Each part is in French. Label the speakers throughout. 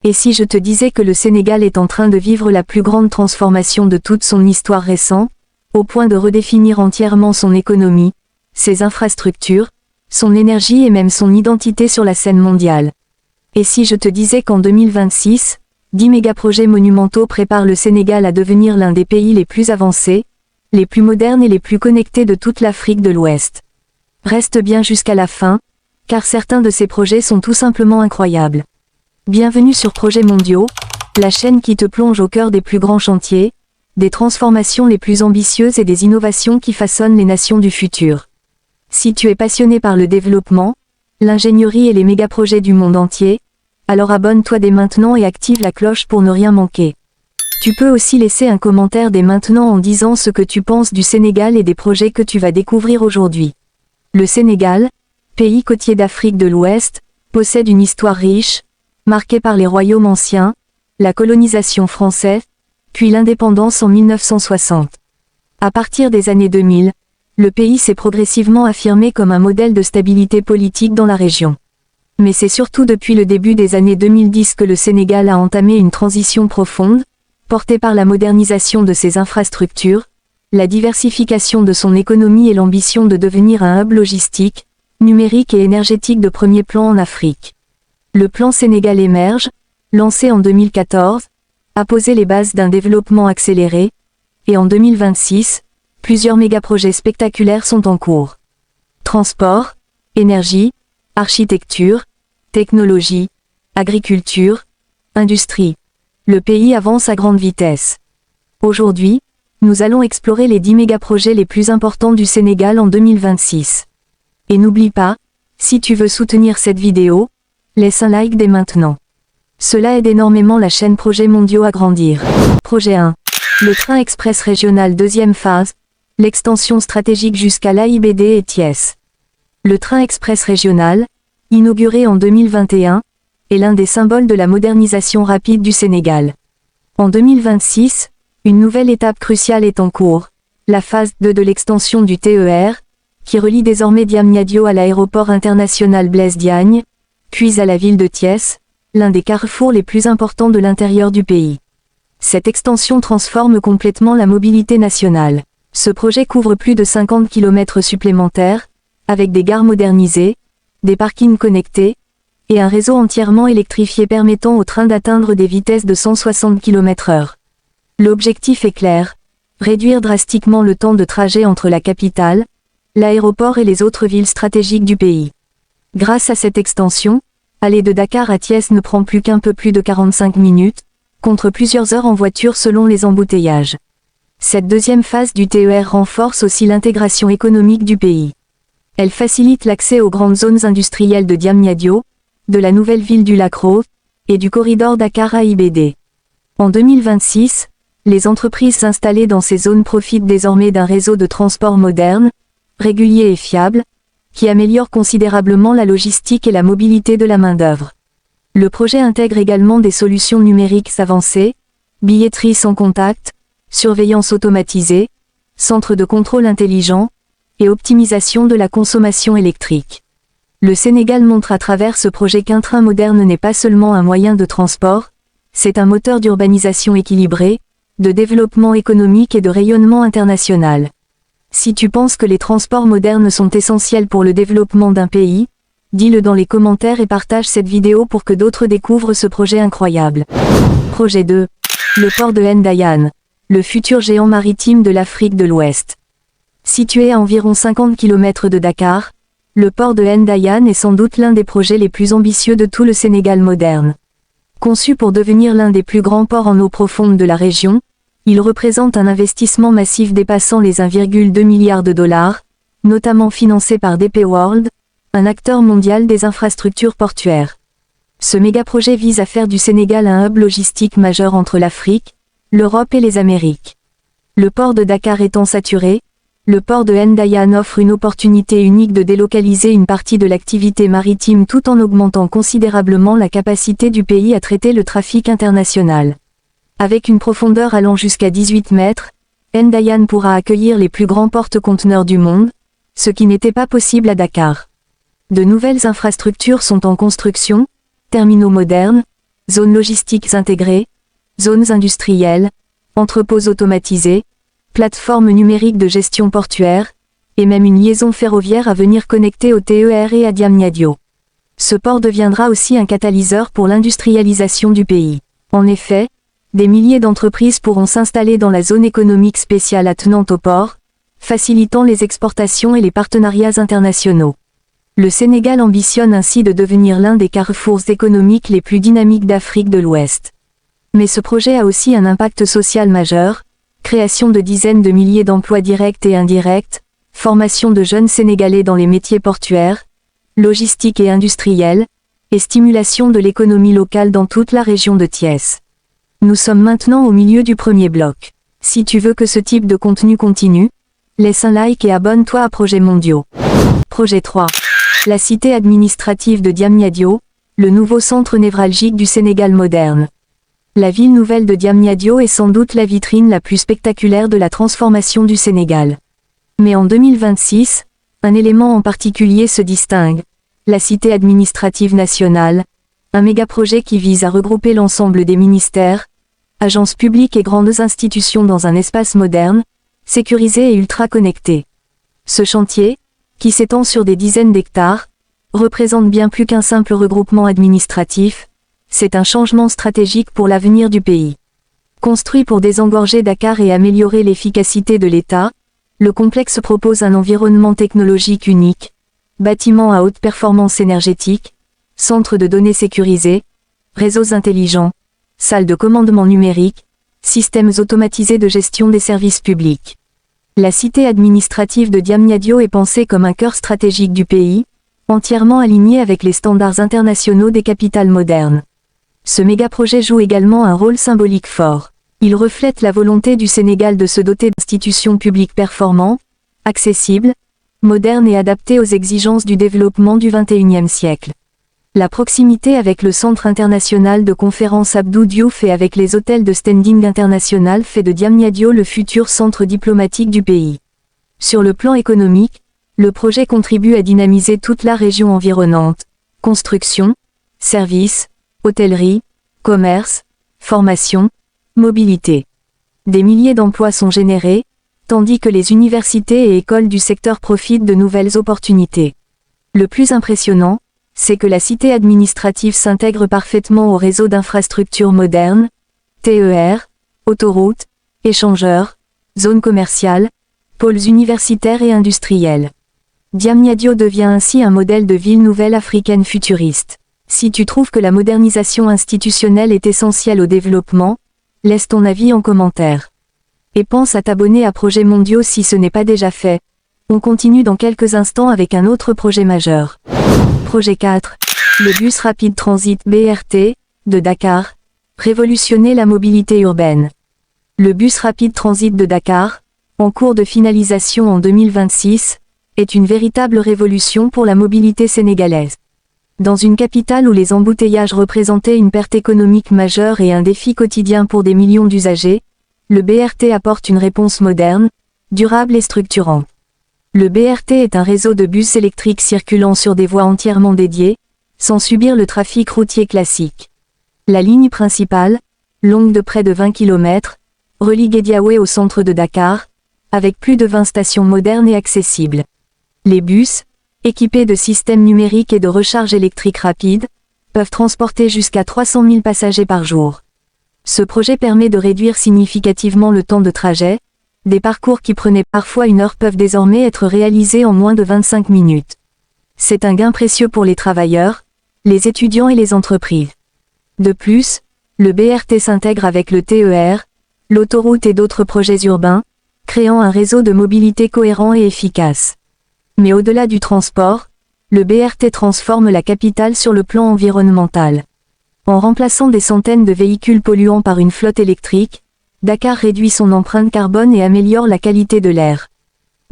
Speaker 1: Et si je te disais que le Sénégal est en train de vivre la plus grande transformation de toute son histoire récente, au point de redéfinir entièrement son économie, ses infrastructures, son énergie et même son identité sur la scène mondiale. Et si je te disais qu'en 2026, 10 mégaprojets monumentaux préparent le Sénégal à devenir l'un des pays les plus avancés, les plus modernes et les plus connectés de toute l'Afrique de l'Ouest. Reste bien jusqu'à la fin, car certains de ces projets sont tout simplement incroyables. Bienvenue sur Projets Mondiaux, la chaîne qui te plonge au cœur des plus grands chantiers, des transformations les plus ambitieuses et des innovations qui façonnent les nations du futur. Si tu es passionné par le développement, l'ingénierie et les mégaprojets du monde entier, alors abonne-toi dès maintenant et active la cloche pour ne rien manquer. Tu peux aussi laisser un commentaire dès maintenant en disant ce que tu penses du Sénégal et des projets que tu vas découvrir aujourd'hui. Le Sénégal, pays côtier d'Afrique de l'Ouest, possède une histoire riche, marquée par les royaumes anciens, la colonisation française, puis l'indépendance en 1960. À partir des années 2000, le pays s'est progressivement affirmé comme un modèle de stabilité politique dans la région. Mais c'est surtout depuis le début des années 2010 que le Sénégal a entamé une transition profonde, portée par la modernisation de ses infrastructures, la diversification de son économie et l'ambition de devenir un hub logistique, numérique et énergétique de premier plan en Afrique. Le plan Sénégal émerge, lancé en 2014, a posé les bases d'un développement accéléré, et en 2026, plusieurs mégaprojets spectaculaires sont en cours. Transport, énergie, architecture, technologie, agriculture, industrie. Le pays avance à grande vitesse. Aujourd'hui, nous allons explorer les 10 mégaprojets les plus importants du Sénégal en 2026. Et n'oublie pas, si tu veux soutenir cette vidéo, laisse un like dès maintenant. Cela aide énormément la chaîne Projets Mondiaux à grandir. Projet 1. Le train express régional deuxième phase, l'extension stratégique jusqu'à l'AIBD et Thiès. Le train express régional, inauguré en 2021, est l'un des symboles de la modernisation rapide du Sénégal. En 2026, une nouvelle étape cruciale est en cours, la phase 2 de l'extension du TER, qui relie désormais Diamniadio à l'aéroport international Blaise Diagne, puis à la ville de Thiès, l'un des carrefours les plus importants de l'intérieur du pays. Cette extension transforme complètement la mobilité nationale. Ce projet couvre plus de 50 km supplémentaires, avec des gares modernisées, des parkings connectés, et un réseau entièrement électrifié permettant au train d'atteindre des vitesses de 160 km/h. L'objectif est clair, réduire drastiquement le temps de trajet entre la capitale, l'aéroport et les autres villes stratégiques du pays. Grâce à cette extension, aller de Dakar à Thiès ne prend plus qu'un peu plus de 45 minutes, contre plusieurs heures en voiture selon les embouteillages. Cette deuxième phase du TER renforce aussi l'intégration économique du pays. Elle facilite l'accès aux grandes zones industrielles de Diamniadio, de la nouvelle ville du Lac-Rose, et du corridor Dakar-AIBD. En 2026, les entreprises installées dans ces zones profitent désormais d'un réseau de transport moderne, régulier et fiable, qui améliore considérablement la logistique et la mobilité de la main-d'œuvre. Le projet intègre également des solutions numériques avancées, billetterie sans contact, surveillance automatisée, centre de contrôle intelligent, et optimisation de la consommation électrique. Le Sénégal montre à travers ce projet qu'un train moderne n'est pas seulement un moyen de transport, c'est un moteur d'urbanisation équilibré, de développement économique et de rayonnement international. Si tu penses que les transports modernes sont essentiels pour le développement d'un pays, dis-le dans les commentaires et partage cette vidéo pour que d'autres découvrent ce projet incroyable. Projet 2. Le port de Ndayane, le futur géant maritime de l'Afrique de l'Ouest. Situé à environ 50 km de Dakar, le port de Ndayane est sans doute l'un des projets les plus ambitieux de tout le Sénégal moderne. Conçu pour devenir l'un des plus grands ports en eau profonde de la région, il représente un investissement massif dépassant les 1,2 milliard de dollars, notamment financé par DP World, un acteur mondial des infrastructures portuaires. Ce mégaprojet vise à faire du Sénégal un hub logistique majeur entre l'Afrique, l'Europe et les Amériques. Le port de Dakar étant saturé, le port de Ndayane offre une opportunité unique de délocaliser une partie de l'activité maritime tout en augmentant considérablement la capacité du pays à traiter le trafic international. Avec une profondeur allant jusqu'à 18 mètres, Ndayane pourra accueillir les plus grands porte-conteneurs du monde, ce qui n'était pas possible à Dakar. De nouvelles infrastructures sont en construction, terminaux modernes, zones logistiques intégrées, zones industrielles, entrepôts automatisés, plateformes numériques de gestion portuaire, et même une liaison ferroviaire à venir connecter au TER et à Diamniadio. Ce port deviendra aussi un catalyseur pour l'industrialisation du pays. En effet, des milliers d'entreprises pourront s'installer dans la zone économique spéciale attenante au port, facilitant les exportations et les partenariats internationaux. Le Sénégal ambitionne ainsi de devenir l'un des carrefours économiques les plus dynamiques d'Afrique de l'Ouest. Mais ce projet a aussi un impact social majeur, création de dizaines de milliers d'emplois directs et indirects, formation de jeunes Sénégalais dans les métiers portuaires, logistique et industriels, et stimulation de l'économie locale dans toute la région de Thiès. Nous sommes maintenant au milieu du premier bloc. Si tu veux que ce type de contenu continue, laisse un like et abonne-toi à Projets Mondiaux. Projet 3. La cité administrative de Diamniadio, le nouveau centre névralgique du Sénégal moderne. La ville nouvelle de Diamniadio est sans doute la vitrine la plus spectaculaire de la transformation du Sénégal. Mais en 2026, un élément en particulier se distingue, la cité administrative nationale, un méga-projet qui vise à regrouper l'ensemble des ministères, agences publiques et grandes institutions dans un espace moderne, sécurisé et ultra connecté. Ce chantier, qui s'étend sur des dizaines d'hectares, représente bien plus qu'un simple regroupement administratif, c'est un changement stratégique pour l'avenir du pays. Construit pour désengorger Dakar et améliorer l'efficacité de l'État, le complexe propose un environnement technologique unique, bâtiments à haute performance énergétique, centres de données sécurisés, réseaux intelligents, salles de commandement numérique, systèmes automatisés de gestion des services publics. La cité administrative de Diamniadio est pensée comme un cœur stratégique du pays, entièrement aligné avec les standards internationaux des capitales modernes. Ce méga-projet joue également un rôle symbolique fort. Il reflète la volonté du Sénégal de se doter d'institutions publiques performantes, accessibles, modernes et adaptées aux exigences du développement du XXIe siècle. La proximité avec le Centre international de conférences Abdou Diouf et avec les hôtels de standing international fait de Diamniadio le futur centre diplomatique du pays. Sur le plan économique, le projet contribue à dynamiser toute la région environnante. Construction, services, hôtellerie, commerce, formation, mobilité. Des milliers d'emplois sont générés, tandis que les universités et écoles du secteur profitent de nouvelles opportunités. Le plus impressionnant, c'est que la cité administrative s'intègre parfaitement au réseau d'infrastructures modernes, TER, autoroutes, échangeurs, zones commerciales, pôles universitaires et industriels. Diamniadio devient ainsi un modèle de ville nouvelle africaine futuriste. Si tu trouves que la modernisation institutionnelle est essentielle au développement, laisse ton avis en commentaire. Et pense à t'abonner à Projets Mondiaux si ce n'est pas déjà fait. On continue dans quelques instants avec un autre projet majeur. Projet 4. Le bus rapide transit BRT, de Dakar, révolutionner la mobilité urbaine. Le bus rapide transit de Dakar, en cours de finalisation en 2026, est une véritable révolution pour la mobilité sénégalaise. Dans une capitale où les embouteillages représentaient une perte économique majeure et un défi quotidien pour des millions d'usagers, le BRT apporte une réponse moderne, durable et structurante. Le BRT est un réseau de bus électriques circulant sur des voies entièrement dédiées, sans subir le trafic routier classique. La ligne principale, longue de près de 20 km, relie Guédiawaye au centre de Dakar, avec plus de 20 stations modernes et accessibles. Les bus, équipés de systèmes numériques et de recharge électrique rapide, peuvent transporter jusqu'à 300 000 passagers par jour. Ce projet permet de réduire significativement le temps de trajet. Des parcours qui prenaient parfois 1 heure peuvent désormais être réalisés en moins de 25 minutes. C'est un gain précieux pour les travailleurs, les étudiants et les entreprises. De plus, le BRT s'intègre avec le TER, l'autoroute et d'autres projets urbains, créant un réseau de mobilité cohérent et efficace. Mais au-delà du transport, le BRT transforme la capitale sur le plan environnemental. En remplaçant des centaines de véhicules polluants par une flotte électrique, Dakar réduit son empreinte carbone et améliore la qualité de l'air.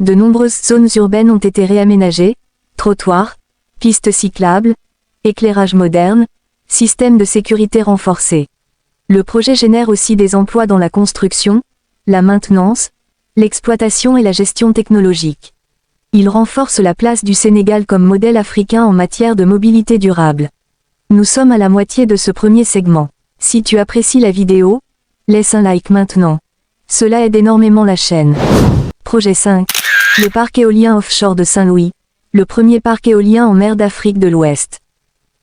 Speaker 1: De nombreuses zones urbaines ont été réaménagées, trottoirs, pistes cyclables, éclairage moderne, systèmes de sécurité renforcés. Le projet génère aussi des emplois dans la construction, la maintenance, l'exploitation et la gestion technologique. Il renforce la place du Sénégal comme modèle africain en matière de mobilité durable. Nous sommes à la moitié de ce premier segment. Si tu apprécies la vidéo, laisse un like maintenant. Cela aide énormément la chaîne. Projet 5. Le parc éolien offshore de Saint-Louis. Le premier parc éolien en mer d'Afrique de l'Ouest.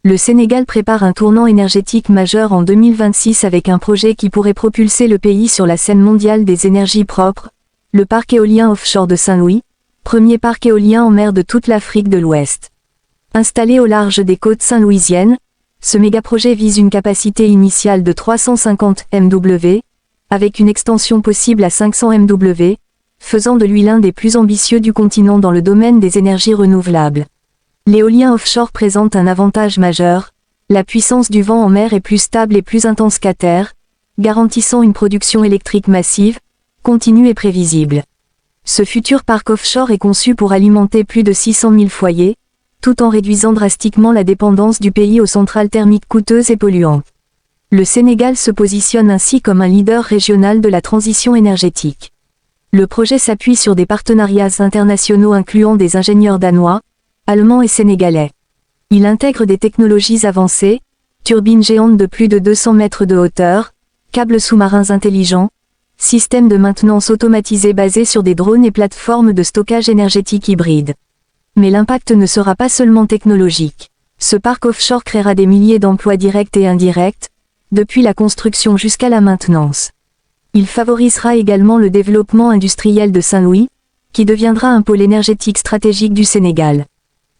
Speaker 1: Le Sénégal prépare un tournant énergétique majeur en 2026 avec un projet qui pourrait propulser le pays sur la scène mondiale des énergies propres, le parc éolien offshore de Saint-Louis, premier parc éolien en mer de toute l'Afrique de l'Ouest. Installé au large des côtes saint-louisiennes, ce mégaprojet vise une capacité initiale de 350 MW, avec une extension possible à 500 MW, faisant de lui l'un des plus ambitieux du continent dans le domaine des énergies renouvelables. L'éolien offshore présente un avantage majeur, la puissance du vent en mer est plus stable et plus intense qu'à terre, garantissant une production électrique massive, continue et prévisible. Ce futur parc offshore est conçu pour alimenter plus de 600 000 foyers, tout en réduisant drastiquement la dépendance du pays aux centrales thermiques coûteuses et polluantes. Le Sénégal se positionne ainsi comme un leader régional de la transition énergétique. Le projet s'appuie sur des partenariats internationaux incluant des ingénieurs danois, allemands et sénégalais. Il intègre des technologies avancées, turbines géantes de plus de 200 mètres de hauteur, câbles sous-marins intelligents, systèmes de maintenance automatisés basés sur des drones et plateformes de stockage énergétique hybride. Mais l'impact ne sera pas seulement technologique. Ce parc offshore créera des milliers d'emplois directs et indirects, depuis la construction jusqu'à la maintenance. Il favorisera également le développement industriel de Saint-Louis, qui deviendra un pôle énergétique stratégique du Sénégal.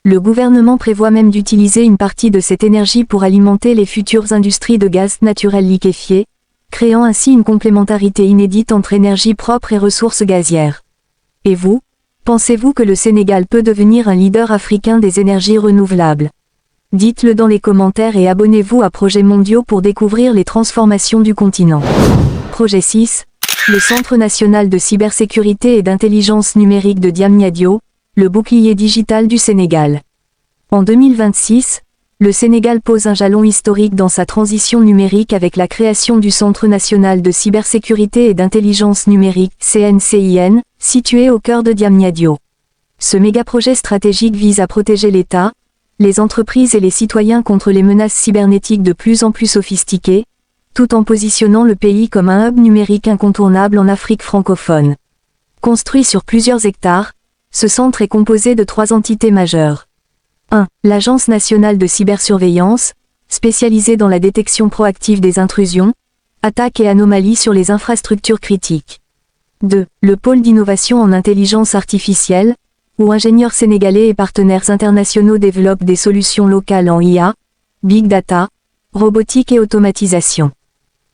Speaker 1: Le gouvernement prévoit même d'utiliser une partie de cette énergie pour alimenter les futures industries de gaz naturel liquéfié, créant ainsi une complémentarité inédite entre énergie propre et ressources gazières. Et vous, pensez-vous que le Sénégal peut devenir un leader africain des énergies renouvelables? Dites-le dans les commentaires et abonnez-vous à Projets Mondiaux pour découvrir les transformations du continent. Projet 6. Le Centre national de cybersécurité et d'intelligence numérique de Diamniadio, le bouclier digital du Sénégal. En 2026, le Sénégal pose un jalon historique dans sa transition numérique avec la création du Centre national de cybersécurité et d'intelligence numérique, CNCIN, situé au cœur de Diamniadio. Ce mégaprojet stratégique vise à protéger l'État, les entreprises et les citoyens contre les menaces cybernétiques de plus en plus sophistiquées, tout en positionnant le pays comme un hub numérique incontournable en Afrique francophone. Construit sur plusieurs hectares, ce centre est composé de 3 entités majeures. 1. L'Agence nationale de cybersurveillance, spécialisée dans la détection proactive des intrusions, attaques et anomalies sur les infrastructures critiques. 2. Le pôle d'innovation en intelligence artificielle, où ingénieurs sénégalais et partenaires internationaux développent des solutions locales en IA, Big Data, robotique et automatisation.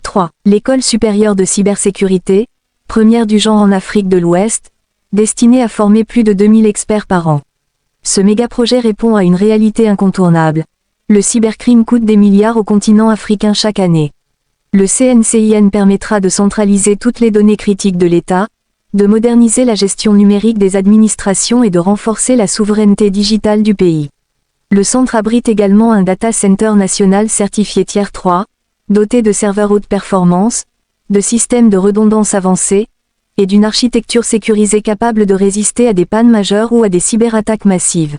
Speaker 1: 3. L'École supérieure de cybersécurité, première du genre en Afrique de l'Ouest, destinée à former plus de 2000 experts par an. Ce mégaprojet répond à une réalité incontournable. Le cybercrime coûte des milliards au continent africain chaque année. Le CNCIN permettra de centraliser toutes les données critiques de l'État, de moderniser la gestion numérique des administrations et de renforcer la souveraineté digitale du pays. Le centre abrite également un data center national certifié Tier 3, doté de serveurs haute performance, de systèmes de redondance avancés, et d'une architecture sécurisée capable de résister à des pannes majeures ou à des cyberattaques massives.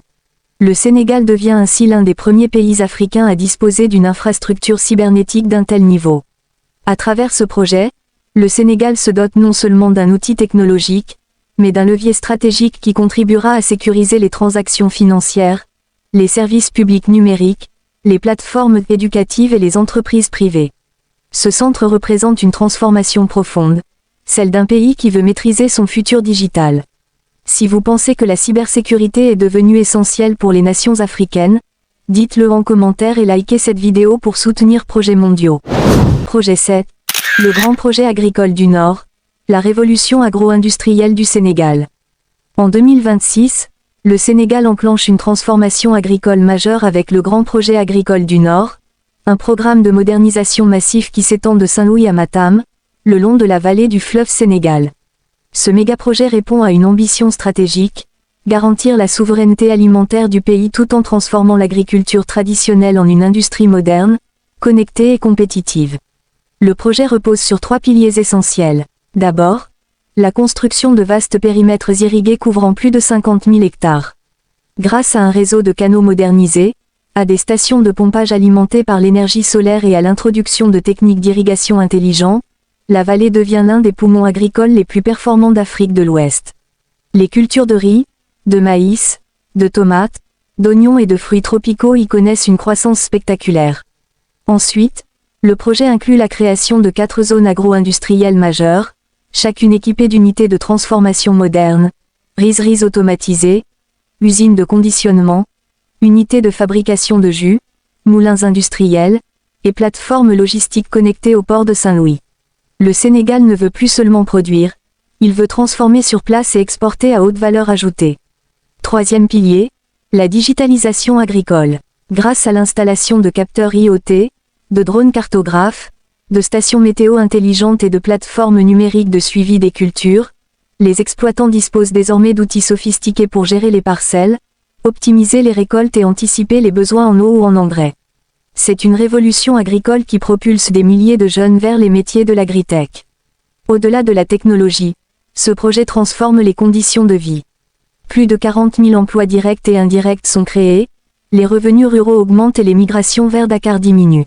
Speaker 1: Le Sénégal devient ainsi l'un des premiers pays africains à disposer d'une infrastructure cybernétique d'un tel niveau. À travers ce projet, le Sénégal se dote non seulement d'un outil technologique, mais d'un levier stratégique qui contribuera à sécuriser les transactions financières, les services publics numériques, les plateformes éducatives et les entreprises privées. Ce centre représente une transformation profonde, celle d'un pays qui veut maîtriser son futur digital. Si vous pensez que la cybersécurité est devenue essentielle pour les nations africaines, dites-le en commentaire et likez cette vidéo pour soutenir Projets Mondiaux. Projet 7. Le grand projet agricole du Nord, la révolution agro-industrielle du Sénégal. En 2026, le Sénégal enclenche une transformation agricole majeure avec le grand projet agricole du Nord, un programme de modernisation massif qui s'étend de Saint-Louis à Matam, le long de la vallée du fleuve Sénégal. Ce mégaprojet répond à une ambition stratégique, garantir la souveraineté alimentaire du pays tout en transformant l'agriculture traditionnelle en une industrie moderne, connectée et compétitive. Le projet repose sur 3 piliers essentiels. D'abord, la construction de vastes périmètres irrigués couvrant plus de 50 000 hectares. Grâce à un réseau de canaux modernisés, à des stations de pompage alimentées par l'énergie solaire et à l'introduction de techniques d'irrigation intelligentes, la vallée devient l'un des poumons agricoles les plus performants d'Afrique de l'Ouest. Les cultures de riz, de maïs, de tomates, d'oignons et de fruits tropicaux y connaissent une croissance spectaculaire. Ensuite, le projet inclut la création de 4 zones agro-industrielles majeures, chacune équipée d'unités de transformation modernes, rizeries automatisées, usines de conditionnement, unités de fabrication de jus, moulins industriels, et plateformes logistiques connectées au port de Saint-Louis. Le Sénégal ne veut plus seulement produire, il veut transformer sur place et exporter à haute valeur ajoutée. Troisième pilier, la digitalisation agricole. Grâce à l'installation de capteurs IoT, de drones cartographes, de stations météo intelligentes et de plateformes numériques de suivi des cultures, les exploitants disposent désormais d'outils sophistiqués pour gérer les parcelles, optimiser les récoltes et anticiper les besoins en eau ou en engrais. C'est une révolution agricole qui propulse des milliers de jeunes vers les métiers de l'agritech. Au-delà de la technologie, ce projet transforme les conditions de vie. Plus de 40 000 emplois directs et indirects sont créés, les revenus ruraux augmentent et les migrations vers Dakar diminuent.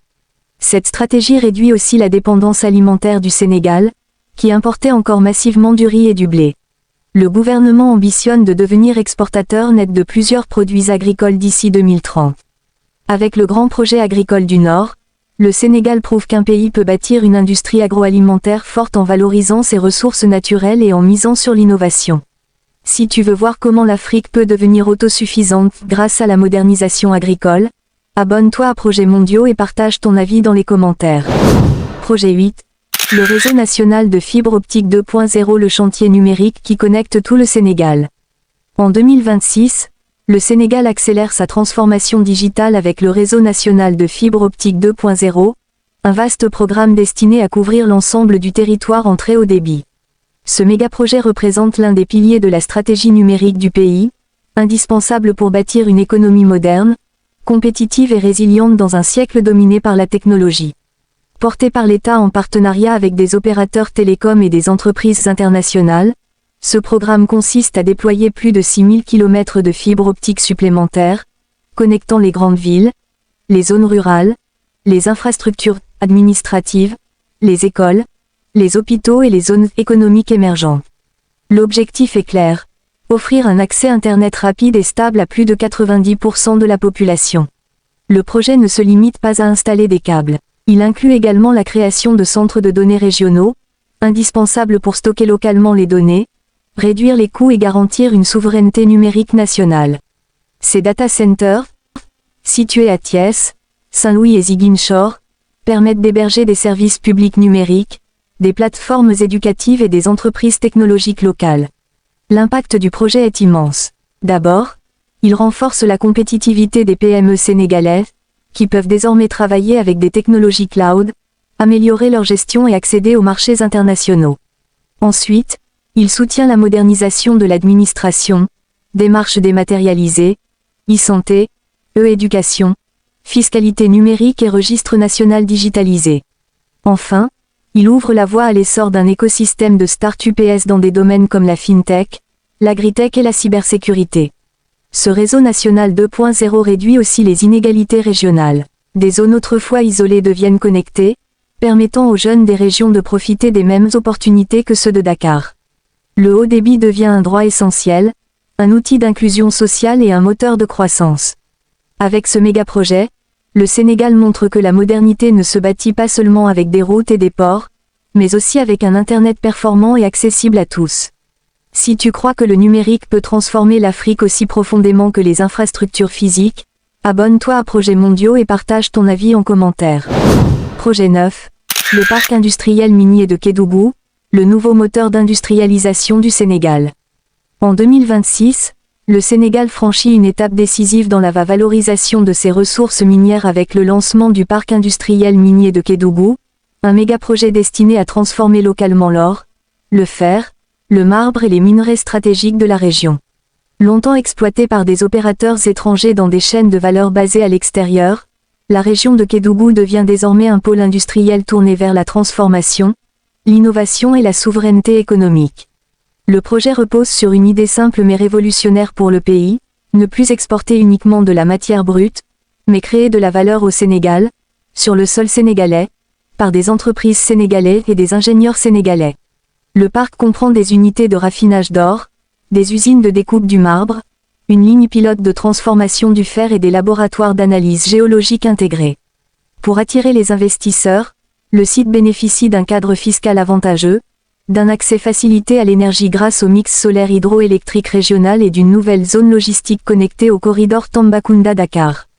Speaker 1: Cette stratégie réduit aussi la dépendance alimentaire du Sénégal, qui importait encore massivement du riz et du blé. Le gouvernement ambitionne de devenir exportateur net de plusieurs produits agricoles d'ici 2030. Avec le grand projet agricole du Nord, le Sénégal prouve qu'un pays peut bâtir une industrie agroalimentaire forte en valorisant ses ressources naturelles et en misant sur l'innovation. Si tu veux voir comment l'Afrique peut devenir autosuffisante grâce à la modernisation agricole, abonne-toi à Projets Mondiaux et partage ton avis dans les commentaires. Projet 8. Le réseau national de fibre optique 2.0, le chantier numérique qui connecte tout le Sénégal. En 2026, le Sénégal accélère sa transformation digitale avec le réseau national de fibre optique 2.0, un vaste programme destiné à couvrir l'ensemble du territoire en très haut débit. Ce méga-projet représente l'un des piliers de la stratégie numérique du pays, indispensable pour bâtir une économie moderne, compétitive et résiliente dans un siècle dominé par la technologie. Porté par l'État en partenariat avec des opérateurs télécoms et des entreprises internationales, ce programme consiste à déployer plus de 6000 km de fibres optiques supplémentaires, connectant les grandes villes, les zones rurales, les infrastructures administratives, les écoles, les hôpitaux et les zones économiques émergentes. L'objectif est clair, offrir un accès Internet rapide et stable à plus de 90% de la population. Le projet ne se limite pas à installer des câbles. Il inclut également la création de centres de données régionaux, indispensables pour stocker localement les données, réduire les coûts et garantir une souveraineté numérique nationale. Ces data centers, situés à Thiès, Saint-Louis et Ziguinchor, permettent d'héberger des services publics numériques, des plateformes éducatives et des entreprises technologiques locales. L'impact du projet est immense. D'abord, il renforce la compétitivité des PME sénégalaises, qui peuvent désormais travailler avec des technologies cloud, améliorer leur gestion et accéder aux marchés internationaux. Ensuite, il soutient la modernisation de l'administration, démarches dématérialisées, e-santé, e-éducation, fiscalité numérique et registre national digitalisé. Enfin, il ouvre la voie à l'essor d'un écosystème de start-ups dans des domaines comme la fintech, l'agritech et la cybersécurité. Ce réseau national 2.0 réduit aussi les inégalités régionales. Des zones autrefois isolées deviennent connectées, permettant aux jeunes des régions de profiter des mêmes opportunités que ceux de Dakar. Le haut débit devient un droit essentiel, un outil d'inclusion sociale et un moteur de croissance. Avec ce méga-projet, le Sénégal montre que la modernité ne se bâtit pas seulement avec des routes et des ports, mais aussi avec un Internet performant et accessible à tous. Si tu crois que le numérique peut transformer l'Afrique aussi profondément que les infrastructures physiques, abonne-toi à Projets Mondiaux et partage ton avis en commentaire. Projet 9. Le parc industriel minier de Kédougou, le nouveau moteur d'industrialisation du Sénégal. En 2026, le Sénégal franchit une étape décisive dans la valorisation de ses ressources minières avec le lancement du parc industriel minier de Kédougou, un méga-projet destiné à transformer localement l'or, le fer, le marbre et les minerais stratégiques de la région. Longtemps exploité par des opérateurs étrangers dans des chaînes de valeur basées à l'extérieur, la région de Kédougou devient désormais un pôle industriel tourné vers la transformation, l'innovation et la souveraineté économique. Le projet repose sur une idée simple mais révolutionnaire pour le pays, ne plus exporter uniquement de la matière brute, mais créer de la valeur au Sénégal, sur le sol sénégalais, par des entreprises sénégalaises et des ingénieurs sénégalais. Le parc comprend des unités de raffinage d'or, des usines de découpe du marbre, une ligne pilote de transformation du fer et des laboratoires d'analyse géologique intégrés. Pour attirer les investisseurs, le site bénéficie d'un cadre fiscal avantageux, d'un accès facilité à l'énergie grâce au mix solaire hydroélectrique régional et d'une nouvelle zone logistique connectée au corridor Tambacounda-Dakar.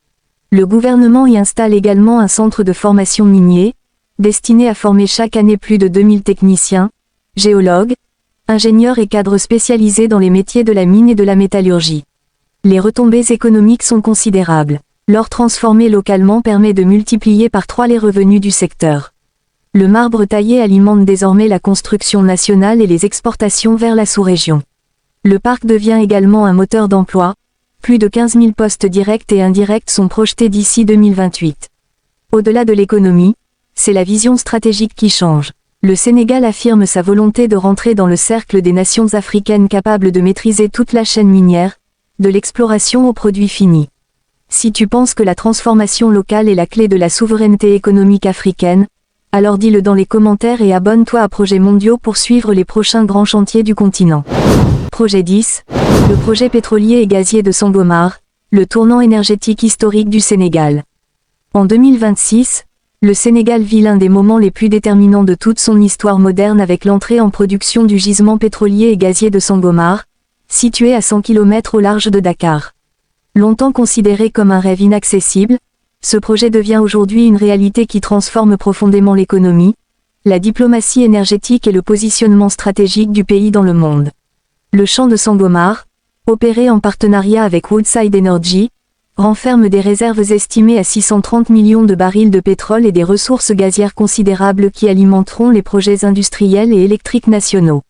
Speaker 1: Le gouvernement y installe également un centre de formation minier, destiné à former chaque année plus de 2000 techniciens, géologues, ingénieurs et cadres spécialisés dans les métiers de la mine et de la métallurgie. Les retombées économiques sont considérables. L'or transformé localement permet de multiplier par 3 les revenus du secteur. Le marbre taillé alimente désormais la construction nationale et les exportations vers la sous-région. Le parc devient également un moteur d'emploi. Plus de 15 000 postes directs et indirects sont projetés d'ici 2028. Au-delà de l'économie, c'est la vision stratégique qui change. Le Sénégal affirme sa volonté de rentrer dans le cercle des nations africaines capables de maîtriser toute la chaîne minière, de l'exploration aux produits finis. Si tu penses que la transformation locale est la clé de la souveraineté économique africaine, alors dis-le dans les commentaires et abonne-toi à Projets Mondiaux pour suivre les prochains grands chantiers du continent. Projet 10, le projet pétrolier et gazier de Sangomar, le tournant énergétique historique du Sénégal. En 2026, le Sénégal vit l'un des moments les plus déterminants de toute son histoire moderne avec l'entrée en production du gisement pétrolier et gazier de Sangomar, situé à 100 km au large de Dakar. Longtemps considéré comme un rêve inaccessible, ce projet devient aujourd'hui une réalité qui transforme profondément l'économie, la diplomatie énergétique et le positionnement stratégique du pays dans le monde. Le champ de Sangomar, opéré en partenariat avec Woodside Energy, renferme des réserves estimées à 630 millions de barils de pétrole et des ressources gazières considérables qui alimenteront les projets industriels et électriques nationaux.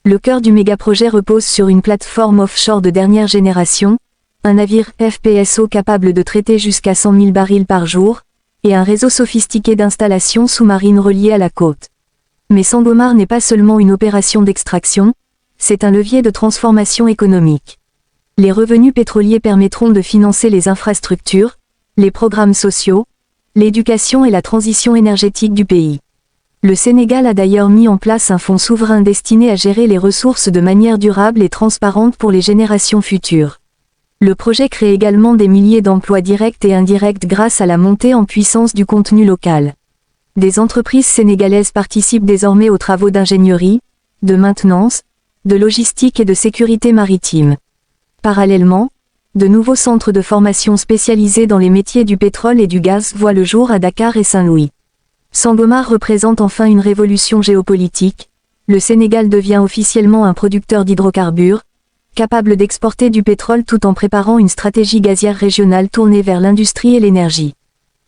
Speaker 1: Le cœur du mégaprojet repose sur une plateforme offshore de dernière génération, un navire FPSO capable de traiter jusqu'à 100 000 barils par jour, et un réseau sophistiqué d'installations sous-marines reliées à la côte. Mais Sangomar n'est pas seulement une opération d'extraction, c'est un levier de transformation économique. Les revenus pétroliers permettront de financer les infrastructures, les programmes sociaux, l'éducation et la transition énergétique du pays. Le Sénégal a d'ailleurs mis en place un fonds souverain destiné à gérer les ressources de manière durable et transparente pour les générations futures. Le projet crée également des milliers d'emplois directs et indirects grâce à la montée en puissance du contenu local. Des entreprises sénégalaises participent désormais aux travaux d'ingénierie, de maintenance, de logistique et de sécurité maritime. Parallèlement, de nouveaux centres de formation spécialisés dans les métiers du pétrole et du gaz voient le jour à Dakar et Saint-Louis. Sangomar représente enfin une révolution géopolitique. Le Sénégal devient officiellement un producteur d'hydrocarbures, capable d'exporter du pétrole tout en préparant une stratégie gazière régionale tournée vers l'industrie et l'énergie.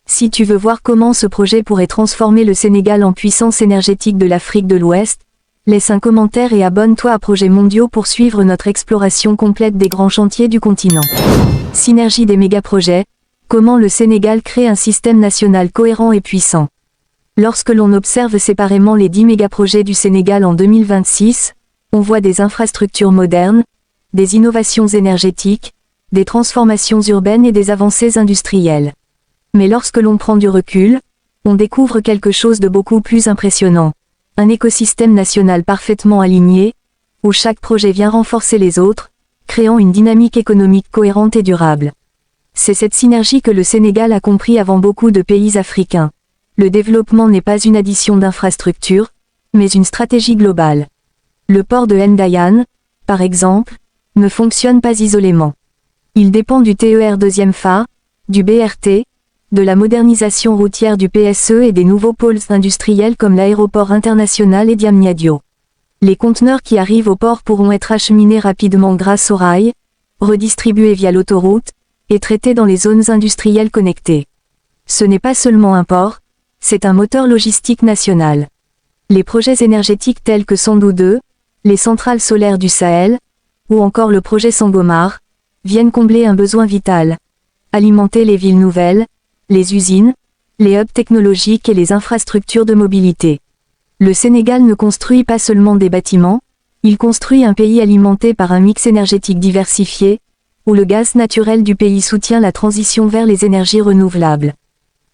Speaker 1: Si tu veux voir comment ce projet pourrait transformer le Sénégal en puissance énergétique de l'Afrique de l'Ouest, laisse un commentaire et abonne-toi à Projets Mondiaux pour suivre notre exploration complète des grands chantiers du continent. Synergie des mégaprojets, comment le Sénégal crée un système national cohérent et puissant. Lorsque l'on observe séparément les 10 mégaprojets du Sénégal en 2026, on voit des infrastructures modernes, des innovations énergétiques, des transformations urbaines et des avancées industrielles. Mais lorsque l'on prend du recul, on découvre quelque chose de beaucoup plus impressionnant. Un écosystème national parfaitement aligné, où chaque projet vient renforcer les autres, créant une dynamique économique cohérente et durable. C'est cette synergie que le Sénégal a compris avant beaucoup de pays africains. Le développement n'est pas une addition d'infrastructures, mais une stratégie globale. Le port de Ndayane, par exemple, ne fonctionne pas isolément. Il dépend du TER deuxième phare, du BRT, de la modernisation routière du PSE et des nouveaux pôles industriels comme l'aéroport international et Diamniadio. Les conteneurs qui arrivent au port pourront être acheminés rapidement grâce au rail, redistribués via l'autoroute, et traités dans les zones industrielles connectées. Ce n'est pas seulement un port, c'est un moteur logistique national. Les projets énergétiques tels que Sandou 2, les centrales solaires du Sahel, ou encore le projet Sangomar, viennent combler un besoin vital. Alimenter les villes nouvelles, les usines, les hubs technologiques et les infrastructures de mobilité. Le Sénégal ne construit pas seulement des bâtiments, il construit un pays alimenté par un mix énergétique diversifié, où le gaz naturel du pays soutient la transition vers les énergies renouvelables.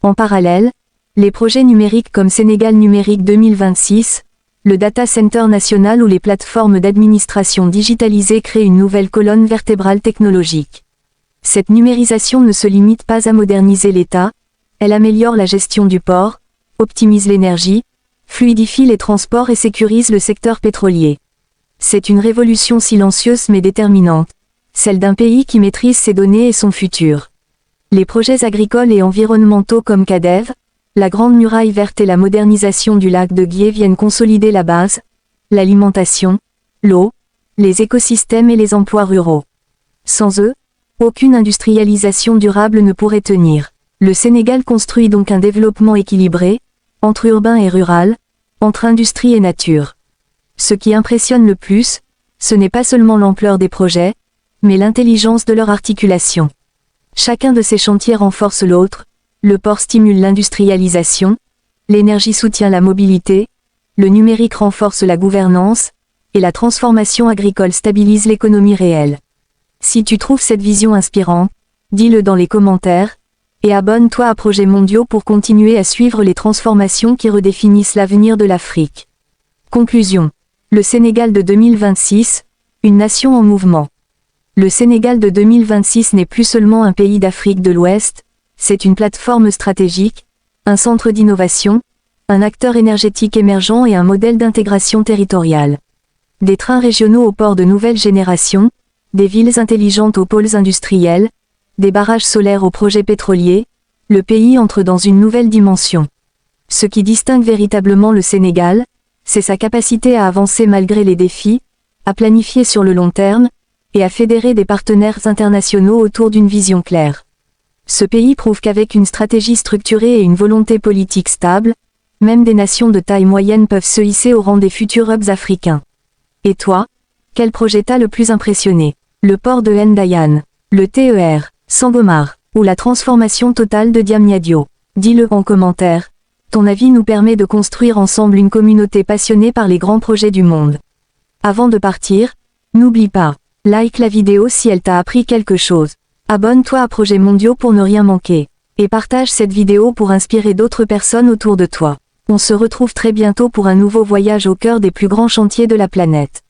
Speaker 1: En parallèle, les projets numériques comme Sénégal Numérique 2026, le Data Center National ou les plateformes d'administration digitalisée créent une nouvelle colonne vertébrale technologique. Cette numérisation ne se limite pas à moderniser l'État, elle améliore la gestion du port, optimise l'énergie, fluidifie les transports et sécurise le secteur pétrolier. C'est une révolution silencieuse mais déterminante, celle d'un pays qui maîtrise ses données et son futur. Les projets agricoles et environnementaux comme CADEV, la Grande Muraille Verte et la modernisation du lac de Guiers viennent consolider la base, l'alimentation, l'eau, les écosystèmes et les emplois ruraux. Sans eux, aucune industrialisation durable ne pourrait tenir. Le Sénégal construit donc un développement équilibré, entre urbain et rural, entre industrie et nature. Ce qui impressionne le plus, ce n'est pas seulement l'ampleur des projets, mais l'intelligence de leur articulation. Chacun de ces chantiers renforce l'autre, le port stimule l'industrialisation, l'énergie soutient la mobilité, le numérique renforce la gouvernance, et la transformation agricole stabilise l'économie réelle. Si tu trouves cette vision inspirante, dis-le dans les commentaires, et abonne-toi à Projets Mondiaux pour continuer à suivre les transformations qui redéfinissent l'avenir de l'Afrique. Conclusion. Le Sénégal de 2026, une nation en mouvement. Le Sénégal de 2026 n'est plus seulement un pays d'Afrique de l'Ouest, c'est une plateforme stratégique, un centre d'innovation, un acteur énergétique émergent et un modèle d'intégration territoriale. Des trains régionaux aux ports de nouvelle génération, des villes intelligentes aux pôles industriels, des barrages solaires aux projets pétroliers, le pays entre dans une nouvelle dimension. Ce qui distingue véritablement le Sénégal, c'est sa capacité à avancer malgré les défis, à planifier sur le long terme, et à fédérer des partenaires internationaux autour d'une vision claire. Ce pays prouve qu'avec une stratégie structurée et une volonté politique stable, même des nations de taille moyenne peuvent se hisser au rang des futurs hubs africains. Et toi, quel projet t'a le plus impressionné? Le port de Ndayane, le TER, Sangomar, ou la transformation totale de Diamniadio? Dis-le en commentaire. Ton avis nous permet de construire ensemble une communauté passionnée par les grands projets du monde. Avant de partir, n'oublie pas, like la vidéo si elle t'a appris quelque chose. Abonne-toi à Projets Mondiaux pour ne rien manquer. Et partage cette vidéo pour inspirer d'autres personnes autour de toi. On se retrouve très bientôt pour un nouveau voyage au cœur des plus grands chantiers de la planète.